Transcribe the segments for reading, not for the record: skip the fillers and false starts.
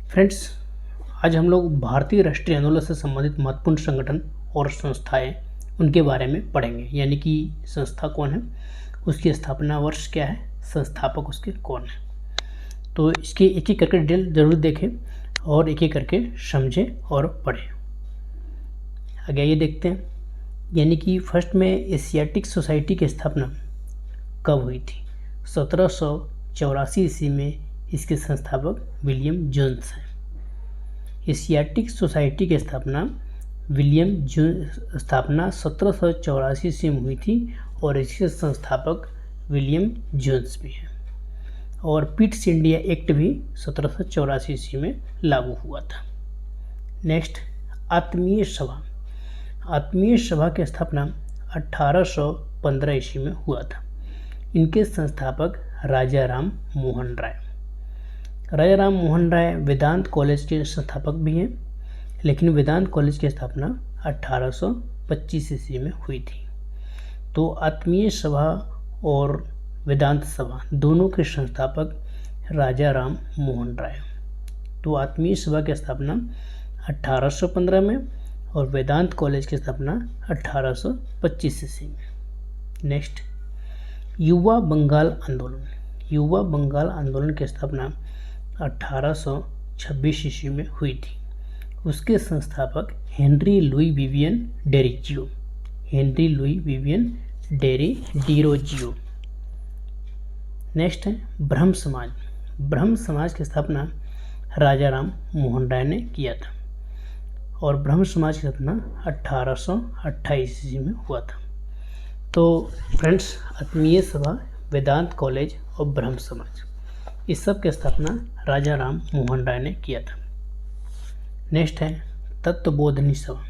Friends, आज हम लोग भारतीय राष्ट्रीय आंदोलन से संबंधित महत्वपूर्ण संगठन और संस्थाएं उनके बारे में पढ़ेंगे। यानी कि संस्था कौन है, उसकी स्थापना वर्ष क्या है, संस्थापक उसके कौन है। तो इसके एक एक करके डिटेल जरूर देखें और एक एक करके समझें और पढ़ें। आगे ये देखते हैं। यानी कि फर्स्ट में एशियाटिक सोसाइटी की स्थापना कब हुई थी? 1784 ईस्वी में इसके संस्थापक विलियम जोन्स हैं। एशियाटिक सोसाइटी की स्थापना 1784 ईस्वी में हुई थी और इसके संस्थापक विलियम जोन्स भी हैं। और पिट्स इंडिया एक्ट भी 1784 ईस्वी में लागू हुआ था। नेक्स्ट, आत्मीय सभा। आत्मीय सभा की स्थापना 1815 ईस्वी में हुआ था। इनके संस्थापक राजा राम मोहन राय। राजा राम मोहन राय वेदांत कॉलेज के संस्थापक भी हैं, लेकिन वेदांत कॉलेज की स्थापना 1825 ईस्वी में हुई थी। तो आत्मीय सभा और वेदांत सभा दोनों के संस्थापक राजा राम मोहन राय। तो आत्मीय सभा की स्थापना 1815 में और वेदांत कॉलेज की स्थापना 1825 ईस्वी में। नेक्स्ट, युवा बंगाल आंदोलन। युवा बंगाल आंदोलन की स्थापना 1826 ईस्वी में हुई थी। उसके संस्थापक Henry Louis Vivian Derozio. Henry Louis Vivian Derozio. Next है ब्रह्म समाज। ब्रह्म समाज की स्थापना राजा राम मोहन राय ने किया था और ब्रह्म समाज की स्थापना 1828 ईस्वी में हुआ था। तो फ्रेंड्स, आत्मीय सभा, वेदांत कॉलेज और ब्रह्म समाज, इस सब की स्थापना राजा राम मोहन राय ने किया था। नेक्स्ट है तत्वबोधिनी सभा।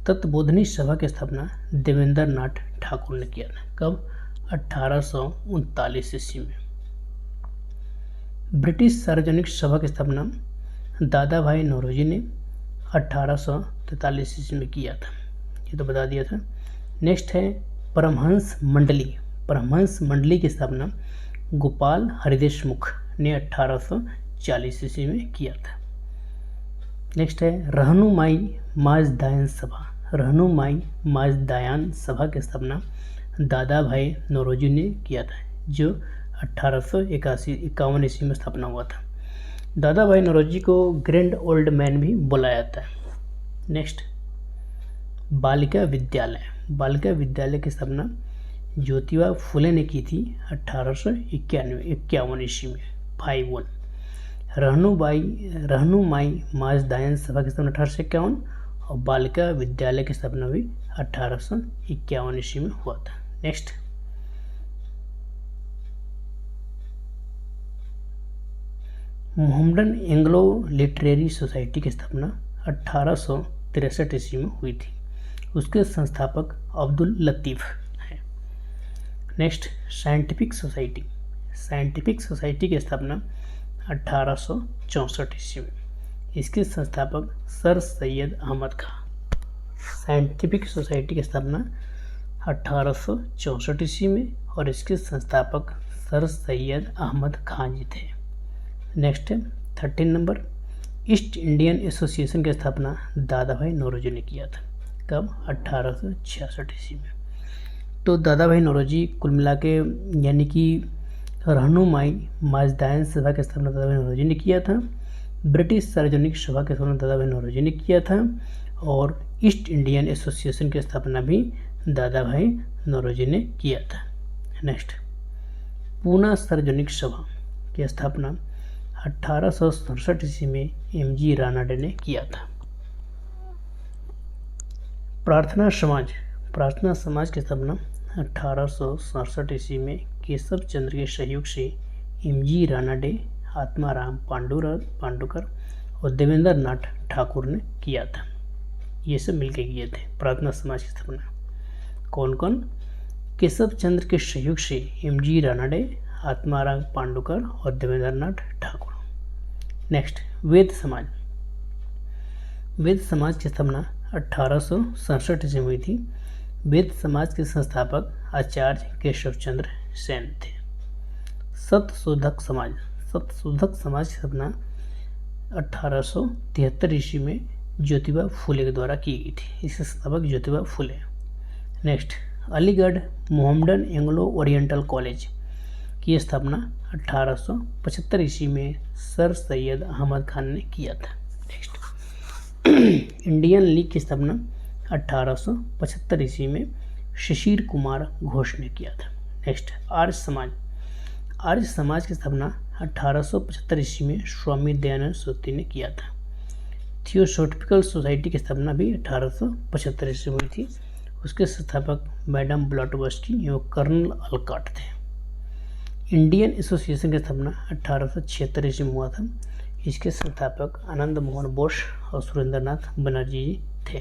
तत्वबोधिनी सभा की स्थापना देवेंद्र नाथ ठाकुर ने किया था। कब? 1839 ईस्वी में। ब्रिटिश सार्वजनिक सभा की स्थापना दादा भाई नौरोजी ने 1843 ईस्वी में किया था। ये तो बता दिया था। नेक्स्ट है परमहंस मंडली। परमहंस मंडली की स्थापना गोपाल हरिदेशमुख ने 1840 ईस्वी में किया था। नेक्स्ट है रहनुमाई माजदायन सभा। रहनुमाई माजदायन सभा की स्थापना दादा भाई नौरोजी ने किया था, जो 1851 ईस्वी में स्थापना हुआ था। दादा भाई नौरोजी को ग्रैंड ओल्ड मैन भी बोला जाता है। नेक्स्ट, बालिका विद्यालय। बालिका विद्यालय की स्थापना ज्योतिबा फुले ने की थी 1851 ईस्वी में, 51। रहनुमाई माजदायन सभा की स्थापना 1851 और बालिका विद्यालय की स्थापना भी 1851 ईस्वी में हुआ था। Next, Mohammedan Anglo literary society की स्थापना 1863 ईस्वी में हुई थी। उसके संस्थापक अब्दुल लतीफ़ हैं। Next, scientific society. Scientific society की स्थापना 1864 ईस्वी में। इसके संस्थापक सर सैयद अहमद खां। साइंटिफिक सोसाइटी की स्थापना 1864 ईस्वी में और इसके संस्थापक सर सैयद अहमद खां जी थे। नेक्स्ट है 13 नंबर, ईस्ट इंडियन एसोसिएशन की स्थापना दादा भाई नौरोजी ने किया था। कब? 1866 ईस्वी में। तो दादा भाई नौरोजी कुल मिला के, यानी कि रहनुमाई माजदायन सभा की स्थापना दादा भाई नौरोजी ने किया था, ब्रिटिश सार्वजनिक सभा की स्थापना दादा भाई नौरोजी ने किया था और ईस्ट इंडियन एसोसिएशन की स्थापना भी दादा भाई नौरोजी ने किया था। नेक्स्ट, पूना सार्वजनिक सभा की स्थापना 1867 ईस्वी में एमजी रानाडे ने किया था। प्रार्थना समाज। प्रार्थना समाज की स्थापना 1867 ईस्वी में केशव चंद्र के सहयोग से एमजी रानाडे, आत्माराम पांडुकर और देवेंद्र नाथ ठाकुर ने किया था। ये सब मिलकर किए थे प्रार्थना समाज की स्थापना। कौन कौन? केशव चंद्र के सहयोग से एमजी रानाडे, आत्माराम पांडुकर और देवेंद्र नाथ ठाकुर। नेक्स्ट, वेद समाज। वेद समाज की स्थापना 1867 ईस्वी में हुई थी। वेद समाज के संस्थापक आचार्य केशव चंद्र सेन थे। सतशोधक समाज। सतशोधक समाज की स्थापना 1873 ईस्वी में ज्योतिबा फुले के द्वारा की गई थी। इसके संस्थापक Jyotiba Phule. Next, Aligarh Mohammedan Anglo Oriental College की स्थापना 1875 ईस्वी में सर सैयद अहमद खान ने किया था। नेक्स्ट, इंडियन लीग की स्थापना 1875 ईस्वी में शिशिर कुमार घोष ने किया था। नेक्स्ट, आर्य समाज की स्थापना 1875 ईस्वी में स्वामी दयानंद सरस्वती ने किया था। थियोसॉफिकल सोसाइटी की स्थापना भी 1875 ईस्वी में हुई थी। उसके संस्थापक मैडम ब्लॉटवर्स्की एवं कर्नल अलकॉट थे। इंडियन एसोसिएशन की स्थापना 1876 ईस्वी में हुआ था। इसके संस्थापक आनंद मोहन बोस और सुरेंद्रनाथ बनर्जी जी थे।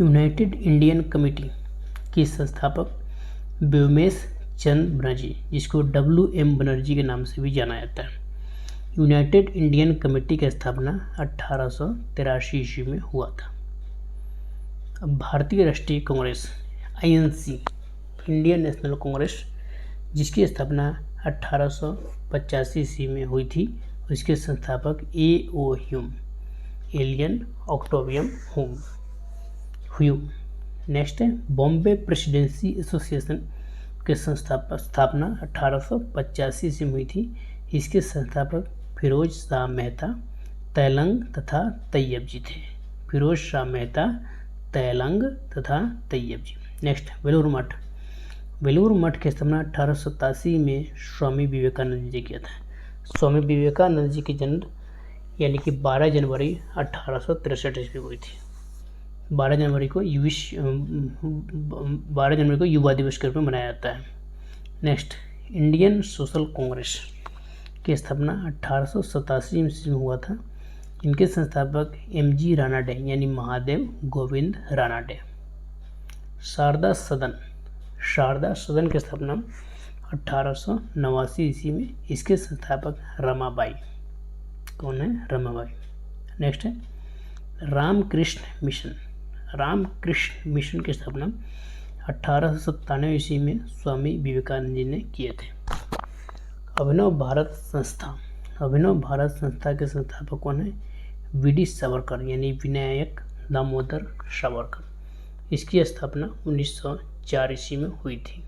यूनाइटेड इंडियन कमेटी की संस्थापक व्योमेश चंद्र बनर्जी, जिसको WM बनर्जी के नाम से भी जाना जाता है। यूनाइटेड इंडियन कमेटी की स्थापना 1883 ईस्वी में हुआ था। अब भारतीय राष्ट्रीय Congress INC, Indian national Congress, जिसकी स्थापना 1885 ईस्वी में हुई थी। उसके संस्थापक A.O. Hume, Allan Octavian Hume. Next है बॉम्बे प्रेसिडेंसी एसोसिएशन के स्थापना 1885 ईस्वी में हुई थी। इसके संस्थापक फिरोज शाह मेहता, तैलंग तथा तैयब जी थे। फिरोज शाह मेहता, तैलंग तथा तैयब जी। नेक्स्ट, वेलूर मठ। वेलूर मठ की स्थापना 1887 में स्वामी विवेकानंद जी किया था। स्वामी विवेकानंद जी की जन्म यानी कि 12 जनवरी 1863 ईस्वी हुई थी। 12 जनवरी को युवा दिवस के रूप में मनाया जाता है। नेक्स्ट, इंडियन सोशल कांग्रेस की स्थापना 1887 ईस्वी में हुआ था। इनके संस्थापक MG रानाडे यानी महादेव गोविंद रानाडे। शारदा सदन की स्थापना 1889 ईस्वी में। इसके संस्थापक रमाबाई। कौन है? रमाबाई। नेक्स्ट है रामकृष्ण मिशन की स्थापना 1897 ईस्वी में स्वामी विवेकानंद जी ने किए थे। अभिनव भारत संस्था के संस्थापक कौन है? VD सावरकर यानी विनायक दामोदर सावरकर। इसकी स्थापना 1904 ईस्वी में हुई थी।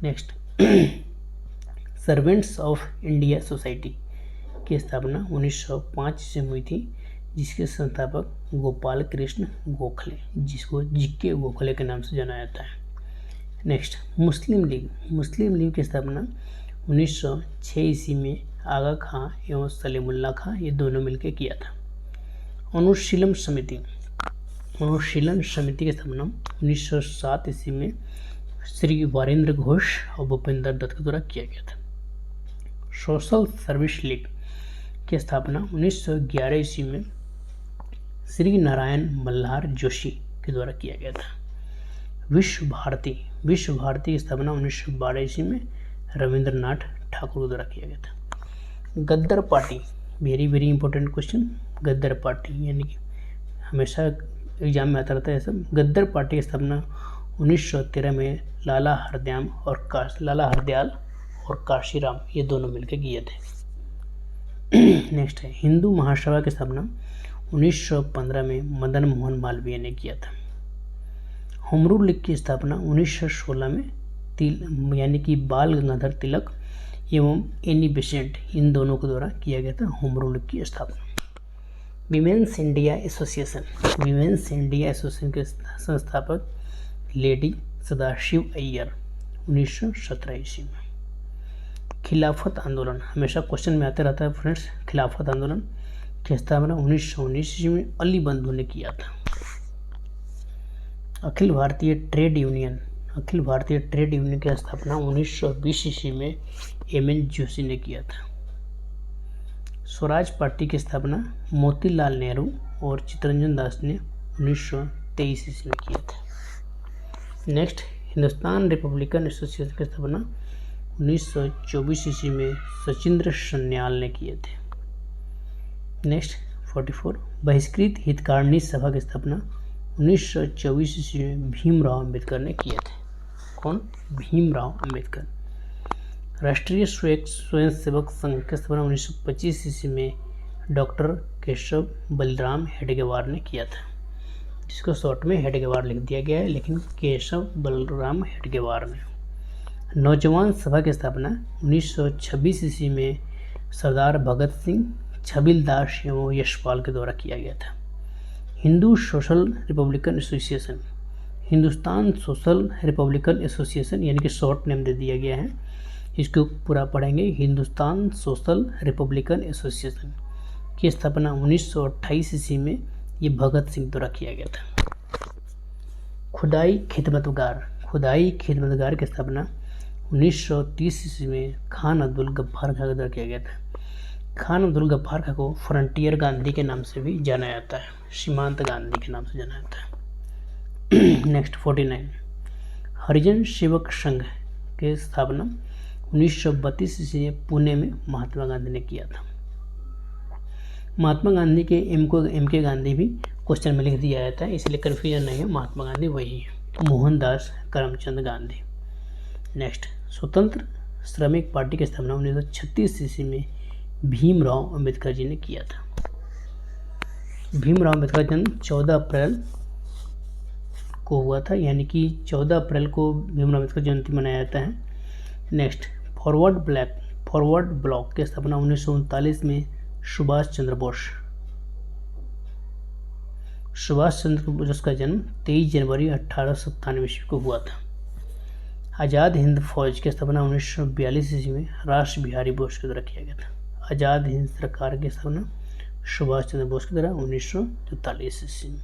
Next, servants of India society की स्थापना 1905 ईस्वी में हुई थी। जिसके संस्थापक गोपाल कृष्ण गोखले, जिसको GK गोखले के नाम से जाना जाता है। नेक्स्ट, मुस्लिम लीग की स्थापना 1906 ईस्वी में आगा खां एवं सलीमुल्लाह खां ये दोनों मिलकर किया था। अनुशीलन समिति की स्थापना 1907 ईस्वी में श्री वारेंद्र घोष और भूपेंद्र दत्त के द्वारा किया गया था। सोशल सर्विस लीग की स्थापना 1911 ईस्वी में श्री नारायण मल्हार जोशी के द्वारा किया गया था। विश्व भारती की स्थापना 1912 ईस्वी में रविंद्रनाथ ठाकुर के द्वारा किया गया था। गद्दार party, very very important question. गद्दार पार्टी यानी कि हमेशा एग्जाम में आता रहता है सब। गद्दार पार्टी की स्थापना 1913 में लाला हरदयाल और काशीराम ये दोनों मिलकर किए थे। नेक्स्ट है हिंदू महासभा की स्थापना 1915 में मदन मोहन मालवीय ने किया था। होम रूल लीग की स्थापना 1916 में यानी कि बाल गंगाधर तिलक एवं एनी बेसेंट इन दोनों के द्वारा किया गया था होम रूल लीग की स्थापना। विमेंस इंडिया एसोसिएशन के संस्थापक लेडी सदाशिव अय्यर 1917 ईस्वी में। खिलाफत आंदोलन हमेशा क्वेश्चन में आते रहता है फ्रेंड्स। खिलाफत आंदोलन की स्थापना 1919 ईस्वी में अली बंधु ने किया था। अखिल भारतीय ट्रेड यूनियन की स्थापना 1920 ईस्वी में MN जोशी ने किया था। स्वराज पार्टी की स्थापना मोतीलाल नेहरू और चित्तरंजन दास ने 1923 ईस्वी में किया था। नेक्स्ट, हिंदुस्तान रिपब्लिकन एसोसिएशन की स्थापना 1924 ईस्वी में सचिंद्र सन्याल ने किए थे। नेक्स्ट 44 बहिष्कृत हितकारिणी सभा की स्थापना 1924 ईस्वी में भीमराव अंबेडकर ने किए थे। कौन? भीमराव अंबेडकर। राष्ट्रीय स्वयंसेवक संघ की स्थापना 1925 ईस्वी में डॉक्टर केशव बलराम हेडगेवार ने किया था, जिसको शॉर्ट में हेडगेवार लिख दिया गया है, लेकिन केशव बलराम हेडगेवार ने। नौजवान सभा की स्थापना 1926 ईस्वी में सरदार भगत सिंह, छबीलदास एवं यशपाल के द्वारा किया गया था। Hindu social Republican association, Hindustan social Republican association यानी कि शॉर्ट नेम दे दिया गया है, इसको पूरा पढ़ेंगे। हिंदुस्तान सोशल रिपब्लिकन एसोसिएशन की स्थापना 1928 ईस्वी में ये भगत सिंह द्वारा किया गया था। खुदाई खिदमतगार की स्थापना 1930 ईस्वी में खान अब्दुल गफ्फार खां द्वारा किया गया था। खान अब्दुल गफ्फार खां को फ्रंटियर गांधी के नाम से भी जाना जाता है, सीमांत गांधी के नाम से जाना जाता है। नेक्स्ट 49 हरिजन सेवक संघ की स्थापना 1932 ईस्वी में पुणे में महात्मा गांधी ने किया था। महात्मा गांधी के एम के गांधी भी क्वेश्चन में लिख दिया जाता है, इसलिए कन्फ्यूजन नहीं है, महात्मा गांधी वही है, मोहनदास करमचंद गांधी। नेक्स्ट स्वतंत्र श्रमिक पार्टी की स्थापना 1936 ईस्वी में भीमराव अंबेडकर जी ने किया था। भीमराव अंबेडकर जन्म 14 अप्रैल को हुआ था, यानी कि 14 अप्रैल को भीमराव अंबेडकर जयंती मनाया जाता है। नेक्स्ट फॉरवर्ड ब्लॉक की स्थापना 1939 में सुभाष चंद्र बोस का जन्म 23 जनवरी 1897 ईस्वी को हुआ था। आज़ाद हिंद फौज की स्थापना 1942 ईस्वी में राष्ट्र बिहारी बोस के द्वारा किया गया था। आज़ाद हिंद सरकार की स्थापना सुभाष चंद्र बोस के द्वारा 1944 ईस्वी में।